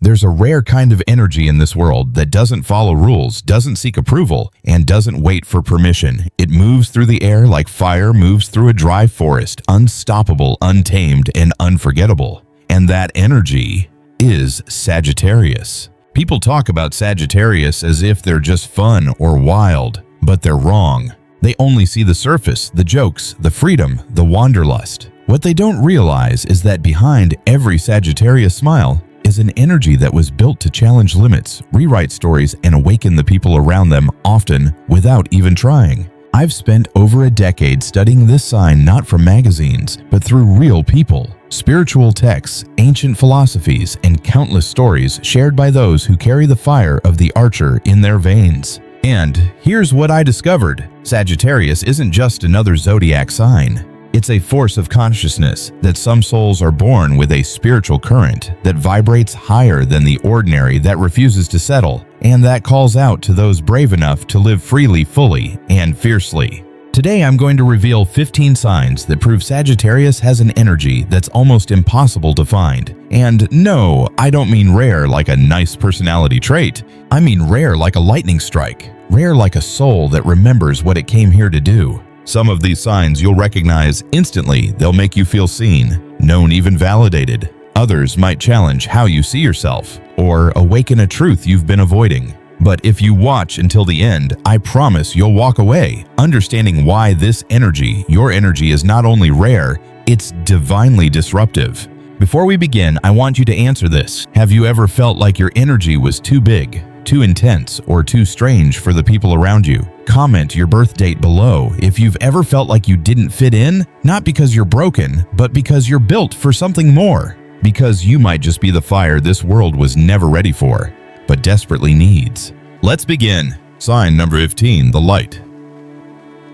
There's a rare kind of energy in this world that doesn't follow rules, doesn't seek approval, and doesn't wait for permission. It moves through the air like fire moves through a dry forest, unstoppable, untamed, and unforgettable. And that energy is Sagittarius. People talk about Sagittarius as if they're just fun or wild, but they're wrong. They only see the surface, the jokes, the freedom, the wanderlust. What they don't realize is that behind every Sagittarius smile is an energy that was built to challenge limits, rewrite stories, and awaken the people around them, often without even trying. I've spent over a decade studying this sign not from magazines, but through real people, spiritual texts, ancient philosophies, and countless stories shared by those who carry the fire of the archer in their veins. And here's what I discovered. Sagittarius isn't just another zodiac sign. It's a force of consciousness that some souls are born with, a spiritual current that vibrates higher than the ordinary, that refuses to settle, and that calls out to those brave enough to live freely, fully, and fiercely. Today I'm going to reveal 15 signs that prove Sagittarius has an energy that's almost impossible to find. And no, I don't mean rare like a nice personality trait. I mean rare like a lightning strike, rare like a soul that remembers what it came here to do. Some of these signs you'll recognize instantly. They'll make you feel seen, known, even validated. Others might challenge how you see yourself or awaken a truth you've been avoiding. But if you watch until the end, I promise you'll walk away understanding why this energy, your energy, is not only rare, it's divinely disruptive. Before we begin, I want you to answer this. Have you ever felt like your energy was too big, too intense, or too strange for the people around you? Comment your birth date below if you've ever felt like you didn't fit in, not because you're broken, but because you're built for something more. Because you might just be the fire this world was never ready for, but desperately needs. Let's begin. Sign number 15, the light.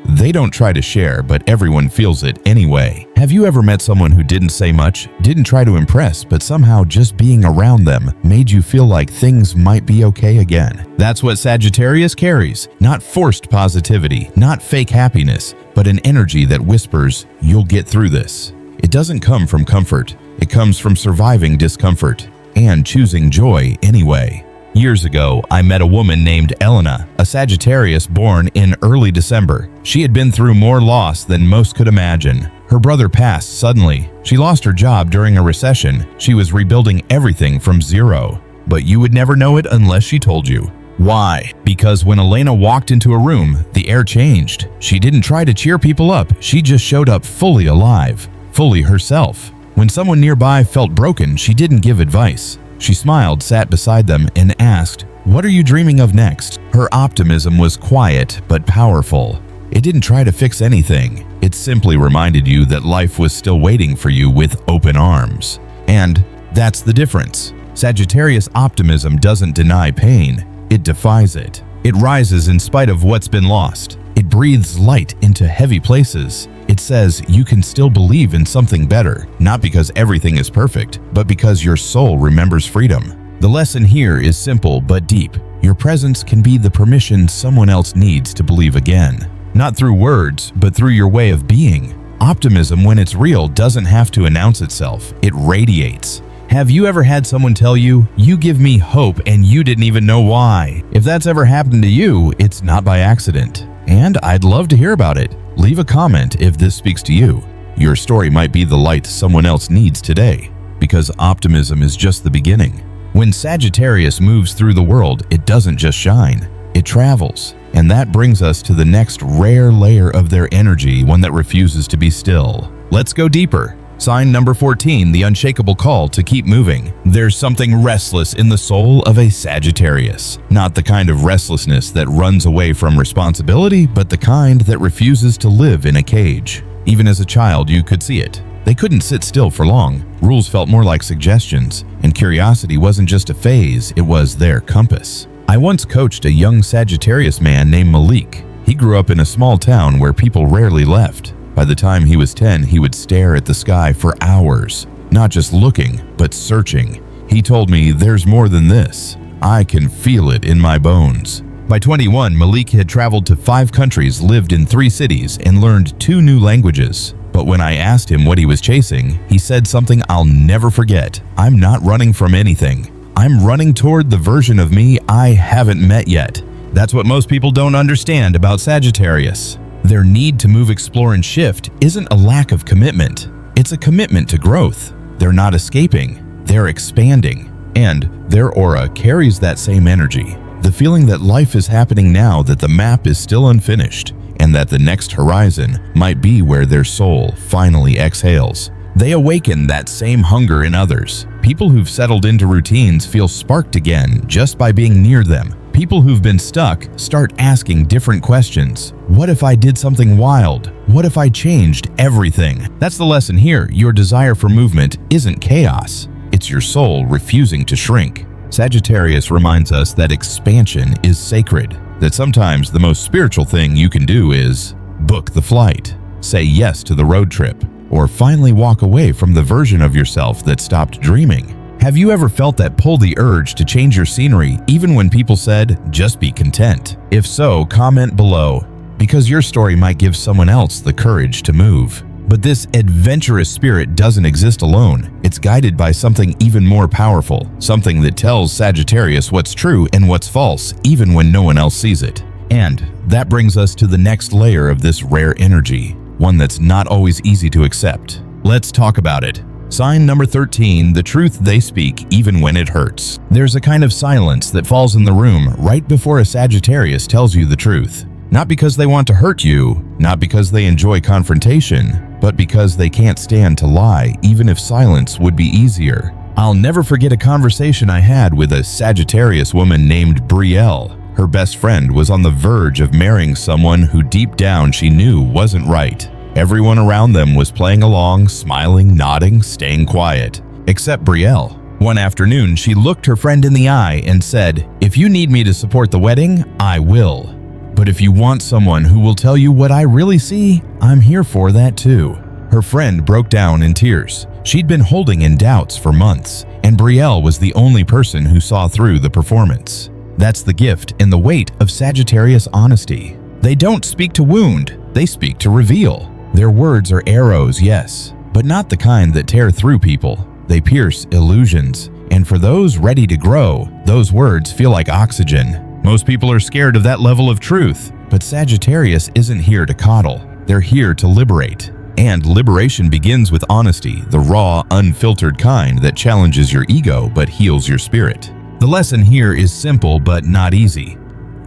They don't try to share, but everyone feels it anyway. Have you ever met someone who didn't say much, didn't try to impress, but somehow just being around them made you feel like things might be okay again? That's what Sagittarius carries. Not forced positivity, not fake happiness, but an energy that whispers, "You'll get through this." It doesn't come from comfort. It comes from surviving discomfort and choosing joy anyway. Years ago, I met a woman named Elena, a Sagittarius born in early December. She had been through more loss than most could imagine. Her brother passed suddenly. She lost her job during a recession. She was rebuilding everything from zero. But you would never know it unless she told you. Why? Because when Elena walked into a room, the air changed. She didn't try to cheer people up. She just showed up fully alive, fully herself. When someone nearby felt broken, she didn't give advice. She smiled, sat beside them, and asked, "What are you dreaming of next?" Her optimism was quiet but powerful. It didn't try to fix anything. It simply reminded you that life was still waiting for you with open arms. And that's the difference. Sagittarius optimism doesn't deny pain. It defies it. It rises in spite of what's been lost. It breathes light into heavy places. It says you can still believe in something better, not because everything is perfect, but because your soul remembers freedom. The lesson here is simple but deep. Your presence can be the permission someone else needs to believe again. Not through words, but through your way of being. Optimism, when it's real, doesn't have to announce itself. It radiates. Have you ever had someone tell you, "You give me hope," and you didn't even know why? If that's ever happened to you, it's not by accident. And I'd love to hear about it. Leave a comment if this speaks to you. Your story might be the light someone else needs today, because optimism is just the beginning. When Sagittarius moves through the world, it doesn't just shine, it travels. And that brings us to the next rare layer of their energy, one that refuses to be still. Let's go deeper. Sign number 14, the unshakable call to keep moving. There's something restless in the soul of a Sagittarius. Not the kind of restlessness that runs away from responsibility, but the kind that refuses to live in a cage. Even as a child, you could see it. They couldn't sit still for long. Rules felt more like suggestions, and curiosity wasn't just a phase, it was their compass. I once coached a young Sagittarius man named Malik. He grew up in a small town where people rarely left. By the time he was 10, he would stare at the sky for hours, not just looking, but searching. He told me, "There's more than this. I can feel it in my bones." By 21, Malik had traveled to 5 countries, lived in 3 cities, and learned 2 new languages. But when I asked him what he was chasing, he said something I'll never forget. "I'm not running from anything. I'm running toward the version of me I haven't met yet. That's what most people don't understand about Sagittarius. Their need to move, explore, and shift isn't a lack of commitment. It's a commitment to growth. They're not escaping, they're expanding. And their aura carries that same energy. The feeling that life is happening now, that the map is still unfinished, and that the next horizon might be where their soul finally exhales. They awaken that same hunger in others. People who've settled into routines feel sparked again just by being near them. People who've been stuck start asking different questions. What if I did something wild? What if I changed everything? That's the lesson here. Your desire for movement isn't chaos. It's your soul refusing to shrink. Sagittarius reminds us that expansion is sacred, that sometimes the most spiritual thing you can do is book the flight, say yes to the road trip, or finally walk away from the version of yourself that stopped dreaming. Have you ever felt that pull, the urge to change your scenery even when people said, just be content? If so, comment below, because your story might give someone else the courage to move. But this adventurous spirit doesn't exist alone. It's guided by something even more powerful, something that tells Sagittarius what's true and what's false, even when no one else sees it. And that brings us to the next layer of this rare energy, one that's not always easy to accept. Let's talk about it. Sign number 13, the truth they speak even when it hurts. There's a kind of silence that falls in the room right before a Sagittarius tells you the truth. Not because they want to hurt you, not because they enjoy confrontation, but because they can't stand to lie, even if silence would be easier. I'll never forget a conversation I had with a Sagittarius woman named Brielle. Her best friend was on the verge of marrying someone who deep down she knew wasn't right. Everyone around them was playing along, smiling, nodding, staying quiet, except Brielle. One afternoon, she looked her friend in the eye and said, "If you need me to support the wedding, I will. But if you want someone who will tell you what I really see, I'm here for that too." Her friend broke down in tears. She'd been holding in doubts for months, and Brielle was the only person who saw through the performance. That's the gift and the weight of Sagittarius honesty. They don't speak to wound, they speak to reveal. Their words are arrows, yes, but not the kind that tear through people. They pierce illusions, and for those ready to grow, those words feel like oxygen. Most people are scared of that level of truth, but Sagittarius isn't here to coddle. They're here to liberate. And liberation begins with honesty, the raw, unfiltered kind that challenges your ego but heals your spirit. The lesson here is simple but not easy.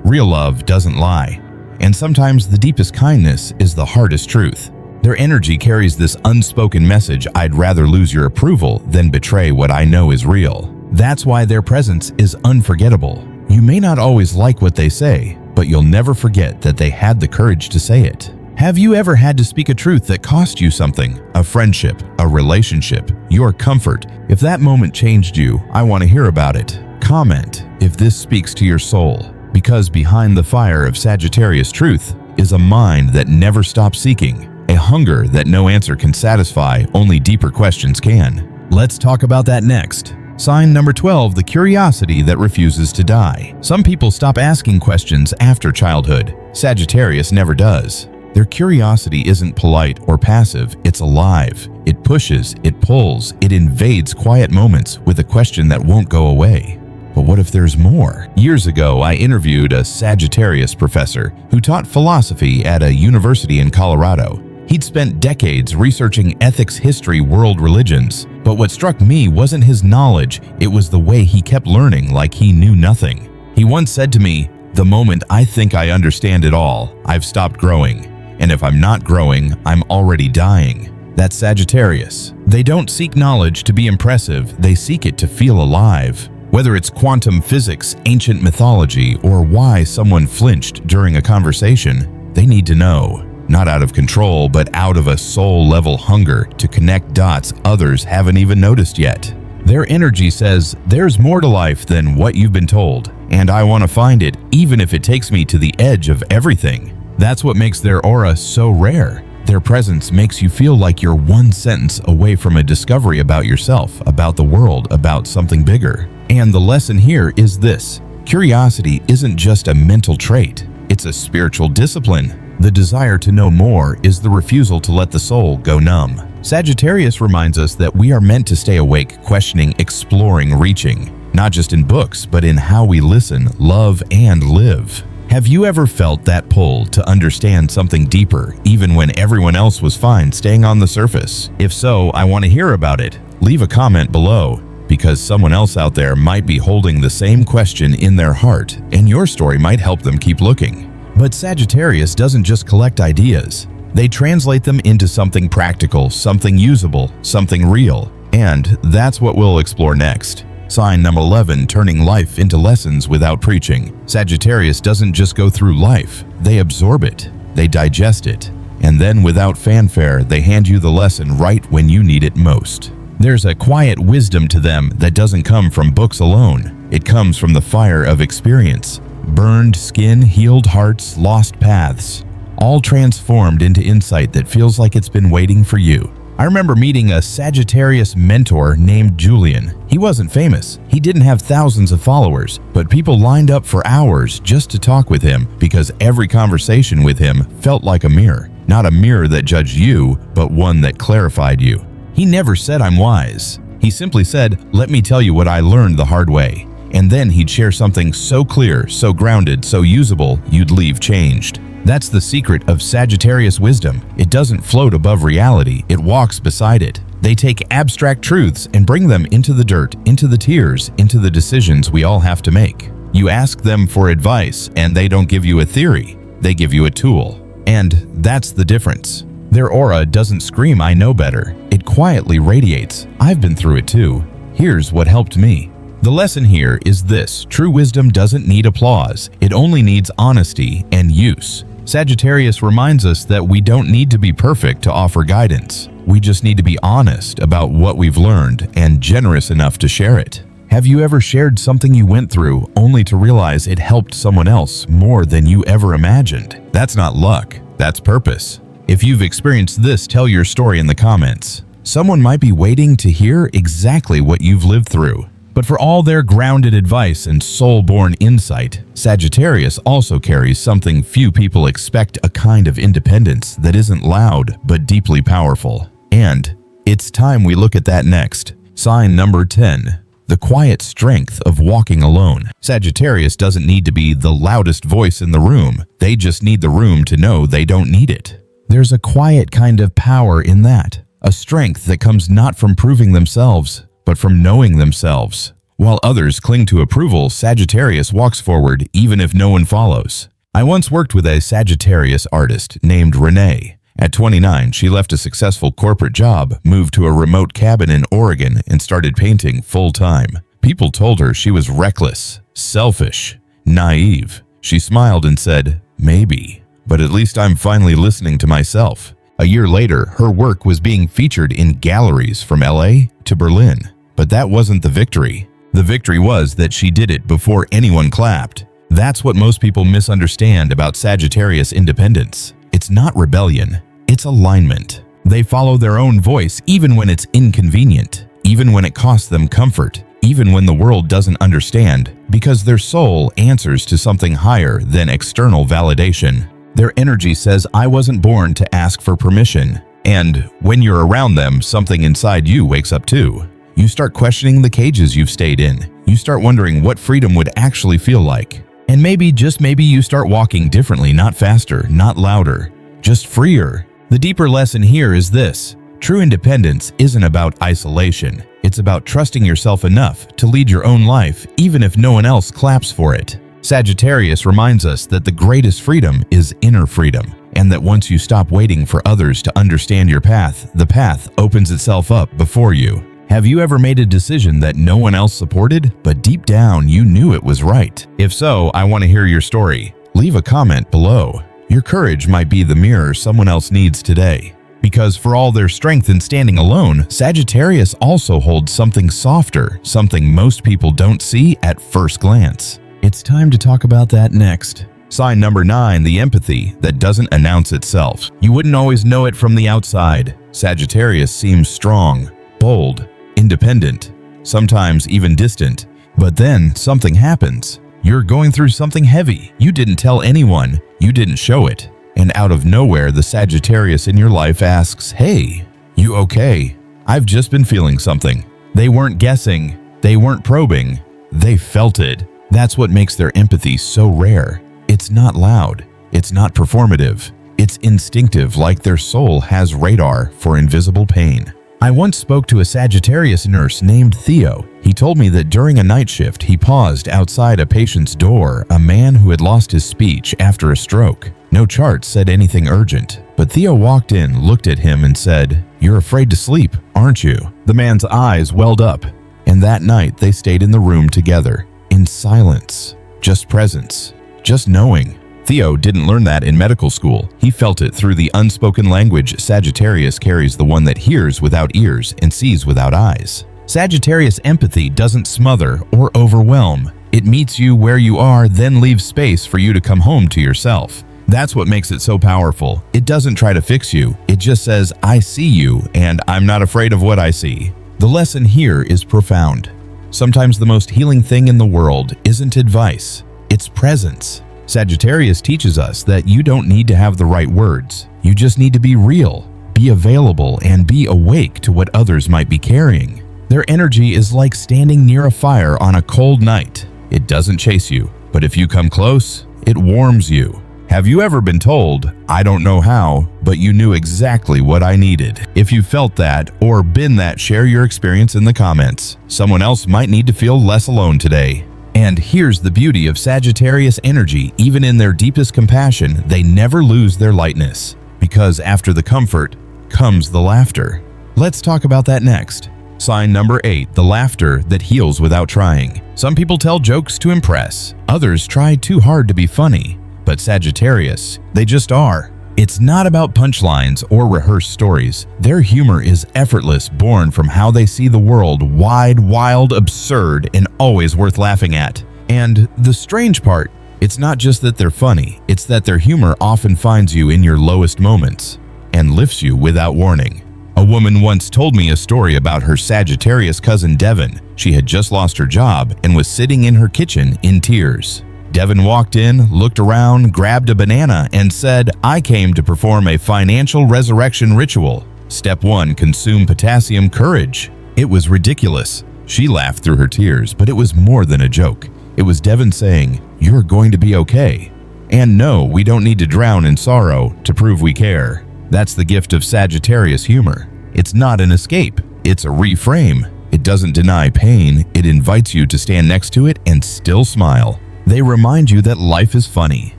Real love doesn't lie, and sometimes the deepest kindness is the hardest truth. Their energy carries this unspoken message: I'd rather lose your approval than betray what I know is real. That's why their presence is unforgettable. You may not always like what they say, but you'll never forget that they had the courage to say it. Have you ever had to speak a truth that cost you something? A friendship, a relationship, your comfort? If that moment changed you, I want to hear about it. Comment if this speaks to your soul, because behind the fire of Sagittarius truth is a mind that never stops seeking, a hunger that no answer can satisfy, only deeper questions can. Let's talk about that next. Sign number 12, the curiosity that refuses to die. Some people stop asking questions after childhood. Sagittarius never does. Their curiosity isn't polite or passive, it's alive. It pushes, it pulls, it invades quiet moments with a question that won't go away. But what if there's more? Years ago, I interviewed a Sagittarius professor who taught philosophy at a university in Colorado. He'd spent decades researching ethics, history, world religions. But what struck me wasn't his knowledge, it was the way he kept learning like he knew nothing. He once said to me, "The moment I think I understand it all, I've stopped growing. And if I'm not growing, I'm already dying." That's Sagittarius. They don't seek knowledge to be impressive, they seek it to feel alive. Whether it's quantum physics, ancient mythology, or why someone flinched during a conversation, they need to know. Not out of control, but out of a soul-level hunger to connect dots others haven't even noticed yet. Their energy says, there's more to life than what you've been told, and I want to find it even if it takes me to the edge of everything. That's what makes their aura so rare. Their presence makes you feel like you're one sentence away from a discovery about yourself, about the world, about something bigger. And the lesson here is this: curiosity isn't just a mental trait, it's a spiritual discipline. The desire to know more is the refusal to let the soul go numb. Sagittarius reminds us that we are meant to stay awake, questioning, exploring, reaching. not just in books, but in how we listen, love, and live. Have you ever felt that pull to understand something deeper, even when everyone else was fine staying on the surface? If so, I want to hear about it. Leave a comment below, because someone else out there might be holding the same question in their heart, and your story might help them keep looking. But Sagittarius doesn't just collect ideas. They translate them into something practical, something usable, something real. And that's what we'll explore next. Sign number 11, turning life into lessons without preaching. Sagittarius doesn't just go through life. They absorb it. They digest it. And then without fanfare, they hand you the lesson right when you need it most. There's a quiet wisdom to them that doesn't come from books alone. It comes from the fire of experience. Burned skin, healed hearts, lost paths, all transformed into insight that feels like it's been waiting for you. I remember meeting a Sagittarius mentor named Julian. He wasn't famous. He didn't have thousands of followers, but people lined up for hours just to talk with him because every conversation with him felt like a mirror. Not a mirror that judged you, but one that clarified you. He never said, "I'm wise." He simply said, "Let me tell you what I learned the hard way." And then he'd share something so clear, so grounded, so usable, you'd leave changed. That's the secret of Sagittarius wisdom. It doesn't float above reality, it walks beside it. They take abstract truths and bring them into the dirt, into the tears, into the decisions we all have to make. You ask them for advice, and they don't give you a theory, they give you a tool. And that's the difference. Their aura doesn't scream, "I know better." It quietly radiates. I've been through it too. Here's what helped me. The lesson here is this: true wisdom doesn't need applause. It only needs honesty and use. Sagittarius reminds us that we don't need to be perfect to offer guidance. We just need to be honest about what we've learned and generous enough to share it. Have you ever shared something you went through only to realize it helped someone else more than you ever imagined? That's not luck, that's purpose. If you've experienced this, tell your story in the comments. Someone might be waiting to hear exactly what you've lived through. But for all their grounded advice and soul-born insight, Sagittarius also carries something few people expect: a kind of independence that isn't loud but deeply powerful. And it's time we look at that next. Sign number 10. The quiet strength of walking alone. Sagittarius doesn't need to be the loudest voice in the room. They just need the room to know they don't need it. There's a quiet kind of power in that. A strength that comes not from proving themselves, but from knowing themselves. While others cling to approval, Sagittarius walks forward even if no one follows. I once worked with a Sagittarius artist named Renee. At 29, she left a successful corporate job, moved to a remote cabin in Oregon, and started painting full-time. People told her she was reckless, selfish, naive. She smiled and said, "Maybe, but at least I'm finally listening to myself." A year later, her work was being featured in galleries from LA to Berlin. But that wasn't the victory. The victory was that she did it before anyone clapped. That's what most people misunderstand about Sagittarius independence. It's not rebellion, it's alignment. They follow their own voice even when it's inconvenient, even when it costs them comfort, even when the world doesn't understand, because their soul answers to something higher than external validation. Their energy says, "I wasn't born to ask for permission." And when you're around them, something inside you wakes up too. You start questioning the cages you've stayed in. You start wondering what freedom would actually feel like. And maybe, just maybe, you start walking differently, not faster, not louder, just freer. The deeper lesson here is this: true independence isn't about isolation. It's about trusting yourself enough to lead your own life, even if no one else claps for it. Sagittarius reminds us that the greatest freedom is inner freedom, and that once you stop waiting for others to understand your path, the path opens itself up before you. Have you ever made a decision that no one else supported, but deep down you knew it was right? If so, I want to hear your story. Leave a comment below. Your courage might be the mirror someone else needs today. Because for all their strength in standing alone, Sagittarius also holds something softer, something most people don't see at first glance. It's time to talk about that next. Sign number 9, the empathy that doesn't announce itself. You wouldn't always know it from the outside. Sagittarius seems strong, bold, independent, sometimes even distant. But then something happens. You're going through something heavy. You didn't tell anyone. You didn't show it. And out of nowhere, the Sagittarius in your life asks, "Hey, you okay? I've just been feeling something." They weren't guessing. They weren't probing. They felt it. That's what makes their empathy so rare. It's not loud. It's not performative. It's instinctive, like their soul has radar for invisible pain. I once spoke to a Sagittarius nurse named Theo. He told me that during a night shift, he paused outside a patient's door, a man who had lost his speech after a stroke. No chart said anything urgent, but Theo walked in, looked at him and said, "You're afraid to sleep, aren't you?" The man's eyes welled up, and that night they stayed in the room together, in silence, just presence, just knowing. Theo didn't learn that in medical school. He felt it through the unspoken language Sagittarius carries, the one that hears without ears and sees without eyes. Sagittarius empathy doesn't smother or overwhelm. It meets you where you are, then leaves space for you to come home to yourself. That's what makes it so powerful. It doesn't try to fix you. It just says, "I see you, and I'm not afraid of what I see." The lesson here is profound. Sometimes the most healing thing in the world isn't advice, it's presence. Sagittarius teaches us that you don't need to have the right words. You just need to be real, be available, and be awake to what others might be carrying. Their energy is like standing near a fire on a cold night. It doesn't chase you, but if you come close, it warms you. Have you ever been told, "I don't know how, but you knew exactly what I needed"? If you felt that or been that, share your experience in the comments. Someone else might need to feel less alone today. And here's the beauty of Sagittarius energy. Even in their deepest compassion, they never lose their lightness, because after the comfort comes the laughter. Let's talk about that next. Sign number 8, the laughter that heals without trying. Some people tell jokes to impress. Others try too hard to be funny. But Sagittarius, they just are. It's not about punchlines or rehearsed stories. Their humor is effortless, born from how they see the world, wide, wild, absurd, and always worth laughing at. And the strange part, it's not just that they're funny, it's that their humor often finds you in your lowest moments and lifts you without warning. A woman once told me a story about her Sagittarius cousin Devin. She had just lost her job and was sitting in her kitchen in tears. Devin walked in, looked around, grabbed a banana, and said, "I came to perform a financial resurrection ritual. Step 1, consume potassium courage." It was ridiculous. She laughed through her tears, but it was more than a joke. It was Devin saying, "You're going to be okay." And no, we don't need to drown in sorrow to prove we care. That's the gift of Sagittarius humor. It's not an escape, it's a reframe. It doesn't deny pain, it invites you to stand next to it and still smile. They remind you that life is funny,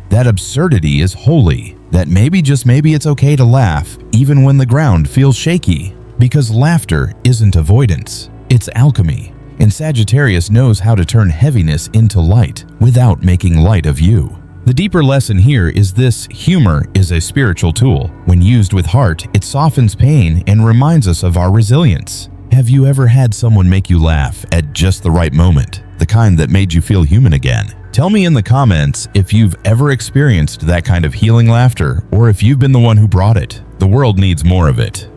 that absurdity is holy, that maybe, just maybe, it's okay to laugh even when the ground feels shaky. Because laughter isn't avoidance, it's alchemy. And Sagittarius knows how to turn heaviness into light without making light of you. The deeper lesson here is this: humor is a spiritual tool. When used with heart, it softens pain and reminds us of our resilience. Have you ever had someone make you laugh at just the right moment? The kind that made you feel human again? Tell me in the comments if you've ever experienced that kind of healing laughter, or if you've been the one who brought it. The world needs more of it.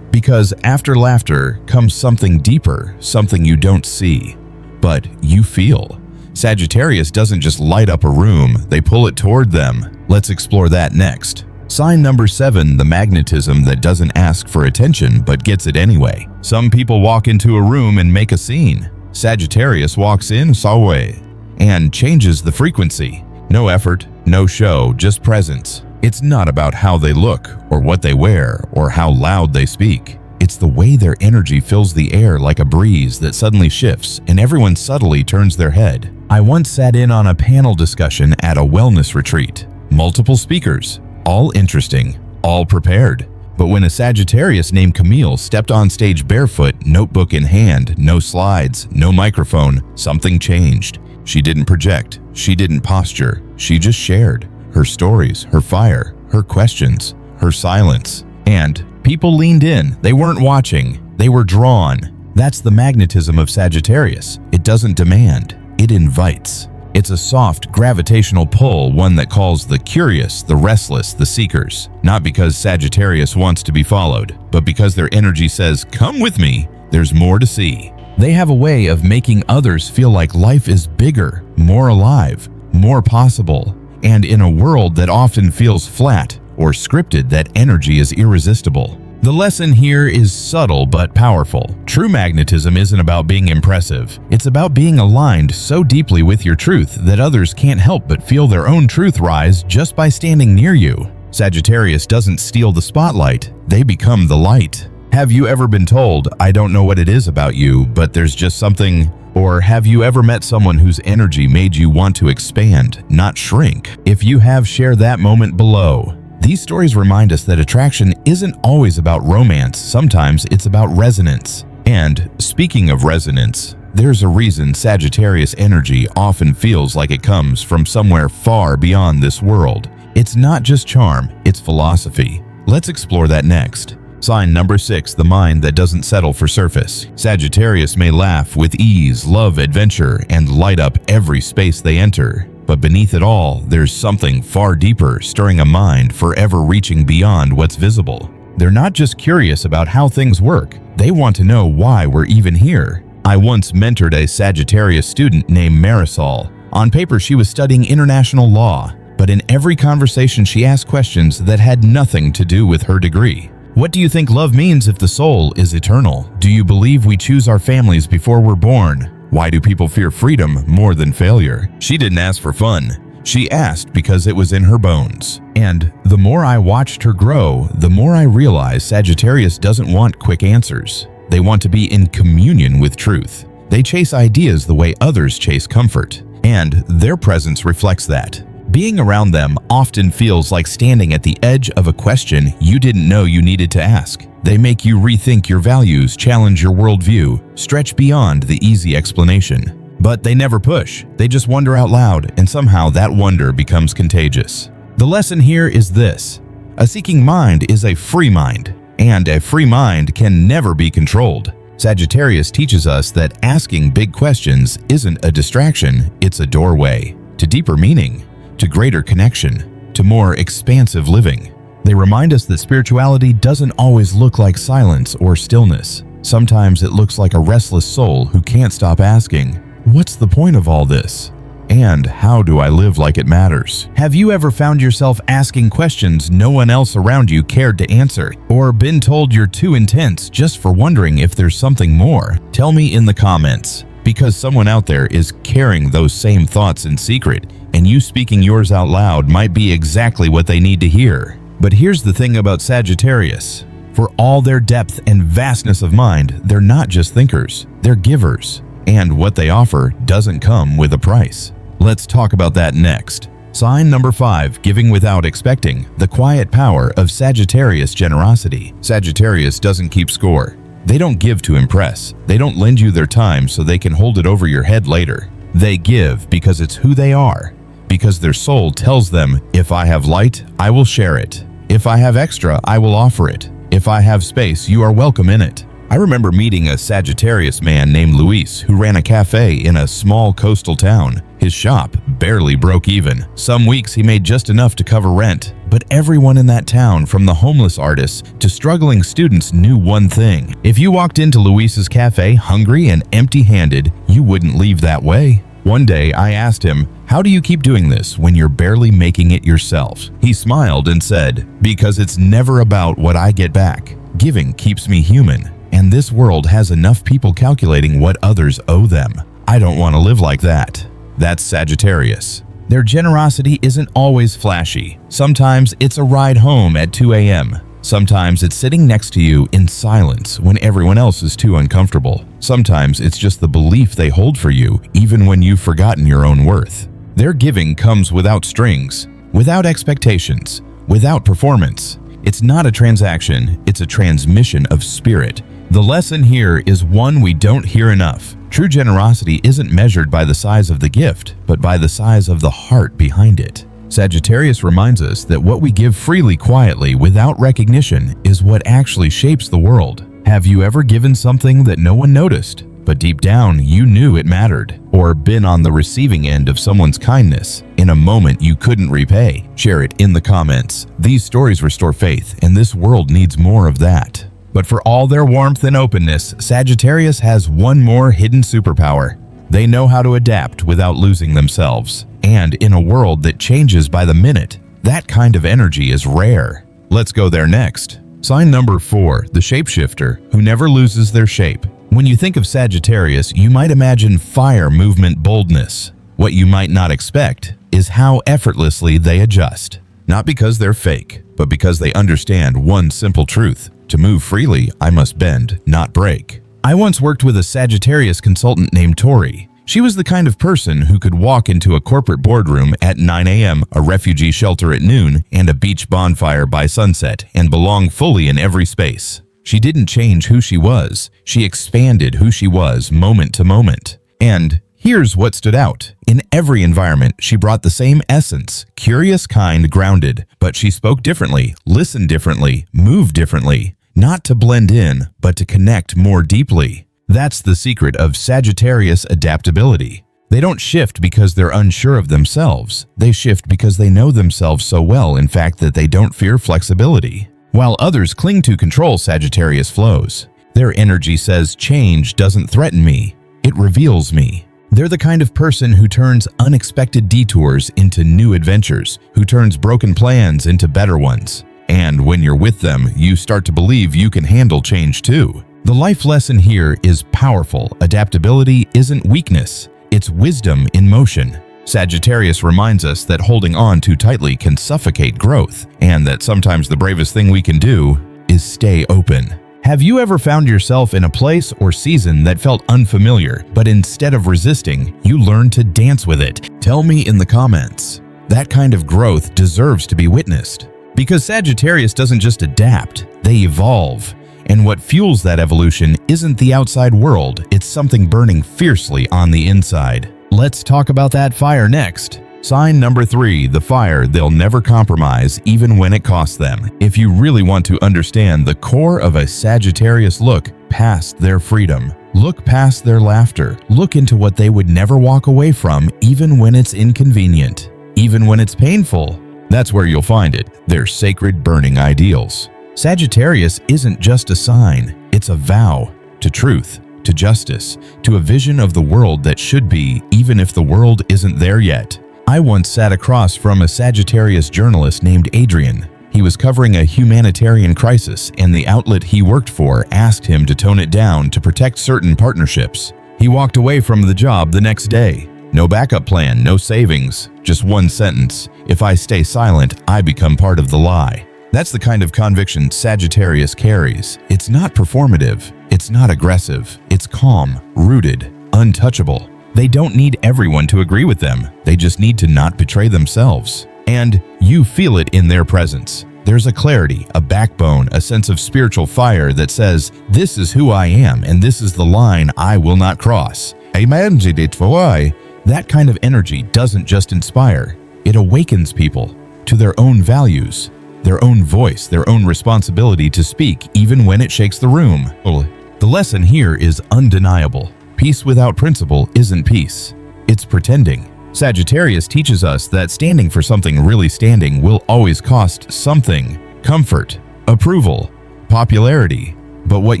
Because after laughter comes something deeper, something you don't see, but you feel. Sagittarius doesn't just light up a room, they pull it toward them. Let's explore that next. Sign number 7, the magnetism that doesn't ask for attention but gets it anyway. Some people walk into a room and make a scene. Sagittarius walks in, Sawe, and changes the frequency. No effort, no show, just presence. It's not about how they look or what they wear or how loud they speak. It's the way their energy fills the air like a breeze that suddenly shifts and everyone subtly turns their head. I once sat in on a panel discussion at a wellness retreat. Multiple speakers, all interesting, all prepared. But when a Sagittarius named Camille stepped on stage barefoot, notebook in hand, no slides, no microphone, something changed. She didn't project, she didn't posture, she just shared her stories, her fire, her questions, her silence. And people leaned in. They weren't watching, they were drawn. That's the magnetism of Sagittarius. It doesn't demand, it invites. It's a soft gravitational pull, one that calls the curious, the restless, the seekers. Not because Sagittarius wants to be followed, but because their energy says, "Come with me, there's more to see." They have a way of making others feel like life is bigger, more alive, more possible. And in a world that often feels flat or scripted, that energy is irresistible. The lesson here is subtle but powerful. True magnetism isn't about being impressive. It's about being aligned so deeply with your truth that others can't help but feel their own truth rise just by standing near you. Sagittarius doesn't steal the spotlight, they become the light. Have you ever been told, "I don't know what it is about you, but there's just something"? Or have you ever met someone whose energy made you want to expand, not shrink? If you have, share that moment below. These stories remind us that attraction isn't always about romance, sometimes it's about resonance. And speaking of resonance, there's a reason Sagittarius energy often feels like it comes from somewhere far beyond this world. It's not just charm, it's philosophy. Let's explore that next. Sign number 6, the mind that doesn't settle for surface. Sagittarius may laugh with ease, love adventure, and light up every space they enter. But beneath it all, there's something far deeper, stirring a mind forever reaching beyond what's visible. They're not just curious about how things work, they want to know why we're even here. I once mentored a Sagittarius student named Marisol. On paper, she was studying international law, but in every conversation she asked questions that had nothing to do with her degree. What do you think love means if the soul is eternal? Do you believe we choose our families before we're born? Why do people fear freedom more than failure? She didn't ask for fun. She asked because it was in her bones. And the more I watched her grow, the more I realized Sagittarius doesn't want quick answers. They want to be in communion with truth. They chase ideas the way others chase comfort. And their presence reflects that. Being around them often feels like standing at the edge of a question you didn't know you needed to ask. They make you rethink your values, challenge your worldview, stretch beyond the easy explanation. But they never push, they just wonder out loud, and somehow that wonder becomes contagious. The lesson here is this: a seeking mind is a free mind, and a free mind can never be controlled. Sagittarius teaches us that asking big questions isn't a distraction, it's a doorway to deeper meaning, to greater connection, to more expansive living. They remind us that spirituality doesn't always look like silence or stillness. Sometimes it looks like a restless soul who can't stop asking, "What's the point of all this? And how do I live like it matters?" Have you ever found yourself asking questions no one else around you cared to answer, or been told you're too intense just for wondering if there's something more? Tell me in the comments, because someone out there is carrying those same thoughts in secret, and you speaking yours out loud might be exactly what they need to hear. But here's the thing about Sagittarius. For all their depth and vastness of mind, they're not just thinkers, they're givers. And what they offer doesn't come with a price. Let's talk about that next. Sign number 5, giving without expecting. The quiet power of Sagittarius generosity. Sagittarius doesn't keep score. They don't give to impress. They don't lend you their time so they can hold it over your head later. They give because it's who they are. Because their soul tells them, if I have light, I will share it. If I have extra, I will offer it. If I have space, you are welcome in it. I remember meeting a Sagittarius man named Luis who ran a cafe in a small coastal town. His shop barely broke even. Some weeks he made just enough to cover rent. But everyone in that town, from the homeless artists to struggling students, knew one thing. If you walked into Luis's cafe hungry and empty-handed, you wouldn't leave that way. One day I asked him, "How do you keep doing this when you're barely making it yourself?" He smiled and said, "Because it's never about what I get back. Giving keeps me human. And this world has enough people calculating what others owe them. I don't want to live like that." That's Sagittarius. Their generosity isn't always flashy. Sometimes it's a ride home at 2 a.m. Sometimes it's sitting next to you in silence when everyone else is too uncomfortable. Sometimes it's just the belief they hold for you, even when you've forgotten your own worth. Their giving comes without strings, without expectations, without performance. It's not a transaction, it's a transmission of spirit. The lesson here is one we don't hear enough. True generosity isn't measured by the size of the gift, but by the size of the heart behind it. Sagittarius reminds us that what we give freely, quietly, without recognition, is what actually shapes the world. Have you ever given something that no one noticed, but deep down you knew it mattered? Or been on the receiving end of someone's kindness in a moment you couldn't repay? Share it in the comments. These stories restore faith, and this world needs more of that. But for all their warmth and openness, Sagittarius has one more hidden superpower. They know how to adapt without losing themselves. And in a world that changes by the minute, that kind of energy is rare. Let's go there next. Sign number 4, the shapeshifter, who never loses their shape. When you think of Sagittarius, you might imagine fire movement boldness. What you might not expect is how effortlessly they adjust. Not because they're fake, but because they understand one simple truth. To move freely, I must bend, not break. I once worked with a Sagittarius consultant named Tori. She was the kind of person who could walk into a corporate boardroom at 9 a.m., a refugee shelter at noon, and a beach bonfire by sunset, and belong fully in every space. She didn't change who she was. She expanded who she was moment to moment. And here's what stood out. In every environment, she brought the same essence, curious, kind, grounded, but she spoke differently, listened differently, moved differently, not to blend in, but to connect more deeply. That's the secret of Sagittarius adaptability. They don't shift because they're unsure of themselves. They shift because they know themselves so well, in fact, that they don't fear flexibility. While others cling to control, Sagittarius flows. Their energy says, change doesn't threaten me, it reveals me. They're the kind of person who turns unexpected detours into new adventures, who turns broken plans into better ones. And when you're with them, you start to believe you can handle change too. The life lesson here is powerful. Adaptability isn't weakness, it's wisdom in motion. Sagittarius reminds us that holding on too tightly can suffocate growth, and that sometimes the bravest thing we can do is stay open. Have you ever found yourself in a place or season that felt unfamiliar, but instead of resisting, you learned to dance with it? Tell me in the comments. That kind of growth deserves to be witnessed. Because Sagittarius doesn't just adapt, they evolve. And what fuels that evolution isn't the outside world, it's something burning fiercely on the inside. Let's talk about that fire next. Sign number 3, the fire they'll never compromise, even when it costs them. If you really want to understand the core of a Sagittarius, look past their freedom. Look past their laughter. Look into what they would never walk away from, even when it's inconvenient, even when it's painful. That's where you'll find it, their sacred burning ideals. Sagittarius isn't just a sign, it's a vow to truth, to justice, to a vision of the world that should be, even if the world isn't there yet. I once sat across from a Sagittarius journalist named Adrian. He was covering a humanitarian crisis, and the outlet he worked for asked him to tone it down to protect certain partnerships. He walked away from the job the next day. No backup plan, no savings, just one sentence: if I stay silent, I become part of the lie. That's the kind of conviction Sagittarius carries. It's not performative, it's not aggressive, it's calm, rooted, untouchable. They don't need everyone to agree with them, they just need to not betray themselves. And you feel it in their presence. There's a clarity, a backbone, a sense of spiritual fire that says, this is who I am and this is the line I will not cross. Amen. That kind of energy doesn't just inspire, it awakens people to their own values, their own voice, their own responsibility to speak even when it shakes the room. The lesson here is undeniable. Peace without principle isn't peace, it's pretending. Sagittarius teaches us that standing for something really standing will always cost something: comfort, approval, popularity. But what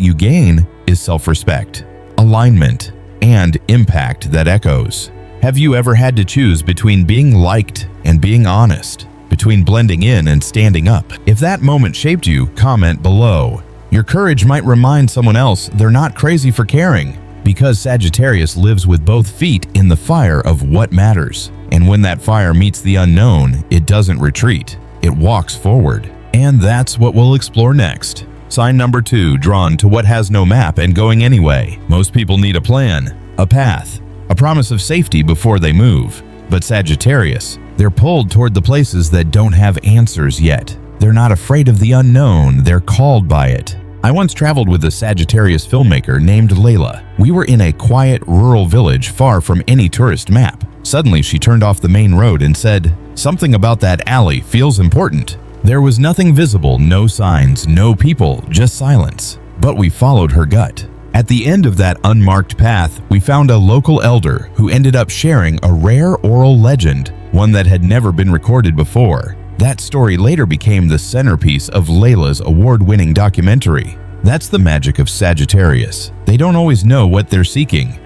you gain is self-respect, alignment, and impact that echoes. Have you ever had to choose between being liked and being honest? Between blending in and standing up? If that moment shaped you, comment below. Your courage might remind someone else they're not crazy for caring, because Sagittarius lives with both feet in the fire of what matters. And when that fire meets the unknown, it doesn't retreat, it walks forward. And that's what we'll explore next. Sign number 2, drawn to what has no map and going anyway. Most people need a plan, a path, a promise of safety before they move. But Sagittarius, they're pulled toward the places that don't have answers yet. They're not afraid of the unknown, they're called by it. I once traveled with a Sagittarius filmmaker named Layla. We were in a quiet rural village far from any tourist map. Suddenly she turned off the main road and said, "Something about that alley feels important." There was nothing visible, no signs, no people, just silence. But we followed her gut. At the end of that unmarked path, we found a local elder who ended up sharing a rare oral legend, one that had never been recorded before. That story later became the centerpiece of Layla's award-winning documentary. That's the magic of Sagittarius. They don't always know what they're seeking.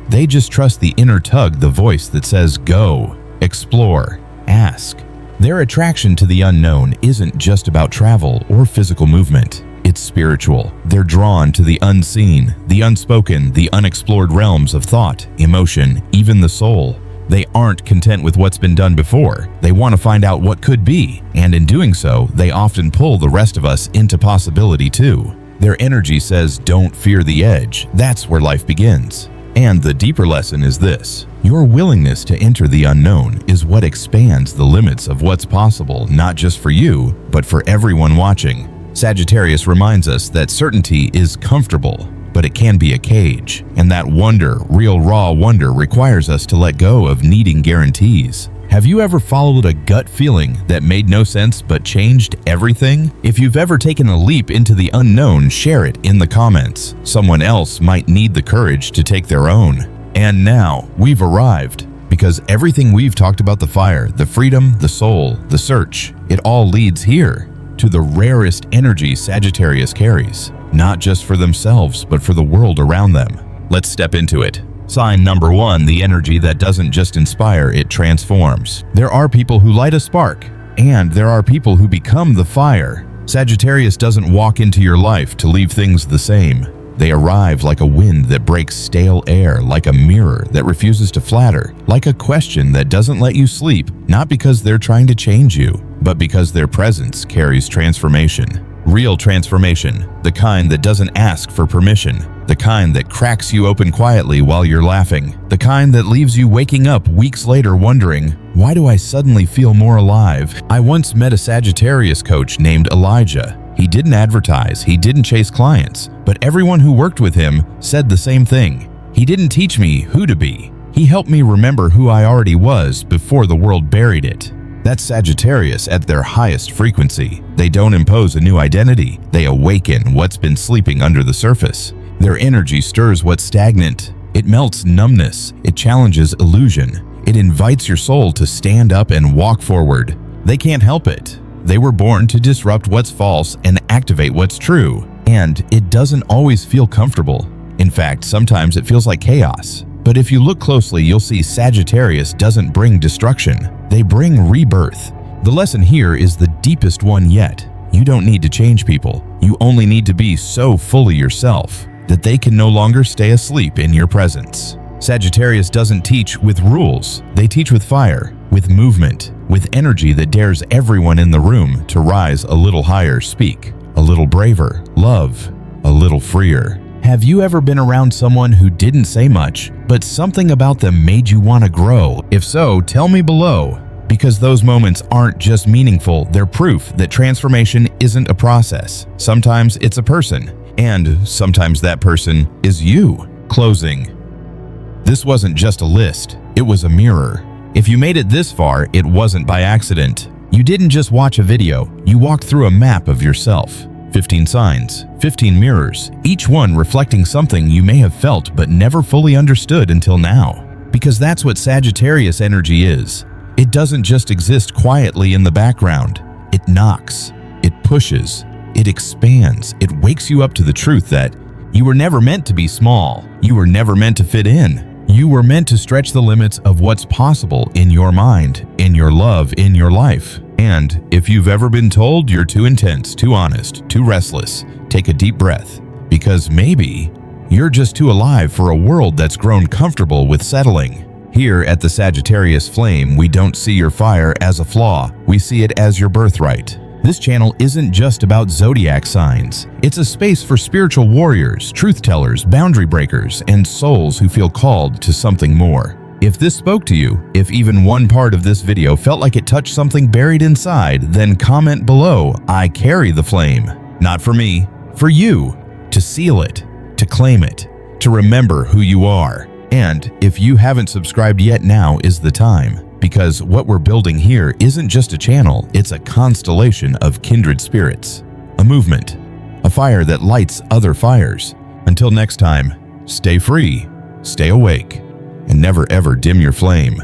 They just trust the inner tug, the voice that says go, explore, ask. Their attraction to the unknown isn't just about travel or physical movement. It's spiritual. They're drawn to the unseen, the unspoken, the unexplored realms of thought, emotion, even the soul. They aren't content with what's been done before. They want to find out what could be, and in doing so, they often pull the rest of us into possibility too. Their energy says, don't fear the edge. That's where life begins. And the deeper lesson is this: your willingness to enter the unknown is what expands the limits of what's possible, not just for you, but for everyone watching. Sagittarius reminds us that certainty is comfortable, but it can be a cage, and that wonder, real raw wonder, requires us to let go of needing guarantees. Have you ever followed a gut feeling that made no sense but changed everything? If you've ever taken a leap into the unknown, share it in the comments. Someone else might need the courage to take their own. And now, we've arrived. Because everything we've talked about, the fire, the freedom, the soul, the search, it all leads here, to the rarest energy Sagittarius carries. Not just for themselves, but for the world around them. Let's step into it. Sign number 1, the energy that doesn't just inspire, it transforms. There are people who light a spark, and there are people who become the fire. Sagittarius doesn't walk into your life to leave things the same. They arrive like a wind that breaks stale air, like a mirror that refuses to flatter, like a question that doesn't let you sleep, not because they're trying to change you, but because their presence carries transformation. Real transformation, the kind that doesn't ask for permission, the kind that cracks you open quietly while you're laughing, the kind that leaves you waking up weeks later wondering, why do I suddenly feel more alive? I once met a Sagittarius coach named Elijah. He didn't advertise, he didn't chase clients, but everyone who worked with him said the same thing. He didn't teach me who to be. He helped me remember who I already was before the world buried it. That's Sagittarius at their highest frequency. They don't impose a new identity. They awaken what's been sleeping under the surface. Their energy stirs what's stagnant. It melts numbness. It challenges illusion. It invites your soul to stand up and walk forward. They can't help it. They were born to disrupt what's false and activate what's true. And it doesn't always feel comfortable. In fact, sometimes it feels like chaos. But if you look closely, you'll see Sagittarius doesn't bring destruction. They bring rebirth. The lesson here is the deepest one yet. You don't need to change people. You only need to be so fully yourself that they can no longer stay asleep in your presence. Sagittarius doesn't teach with rules. They teach with fire, with movement, with energy that dares everyone in the room to rise a little higher, speak a little braver, love a little freer. Have you ever been around someone who didn't say much, but something about them made you want to grow? If so, tell me below. Because those moments aren't just meaningful, they're proof that transformation isn't a process. Sometimes it's a person, and sometimes that person is you. Closing. This wasn't just a list, it was a mirror. If you made it this far, it wasn't by accident. You didn't just watch a video, you walked through a map of yourself. 15 signs, 15 mirrors, each one reflecting something you may have felt but never fully understood until now. Because that's what Sagittarius energy is. It doesn't just exist quietly in the background. It knocks, it pushes, it expands, it wakes you up to the truth that you were never meant to be small. You were never meant to fit in. You were meant to stretch the limits of what's possible in your mind, in your love, in your life. And if you've ever been told you're too intense, too honest, too restless, take a deep breath, because maybe you're just too alive for a world that's grown comfortable with settling. Here at the Sagittarius Flame, we don't see your fire as a flaw, we see it as your birthright. This channel isn't just about zodiac signs. It's a space for spiritual warriors, truth tellers, boundary breakers, and souls who feel called to something more. If this spoke to you, if even one part of this video felt like it touched something buried inside, then comment below, I carry the flame. Not for me, for you. To seal it, to claim it, to remember who you are. And if you haven't subscribed yet, now is the time. Because what we're building here isn't just a channel, it's a constellation of kindred spirits. A movement, a fire that lights other fires. Until next time, stay free, stay awake, and never ever dim your flame.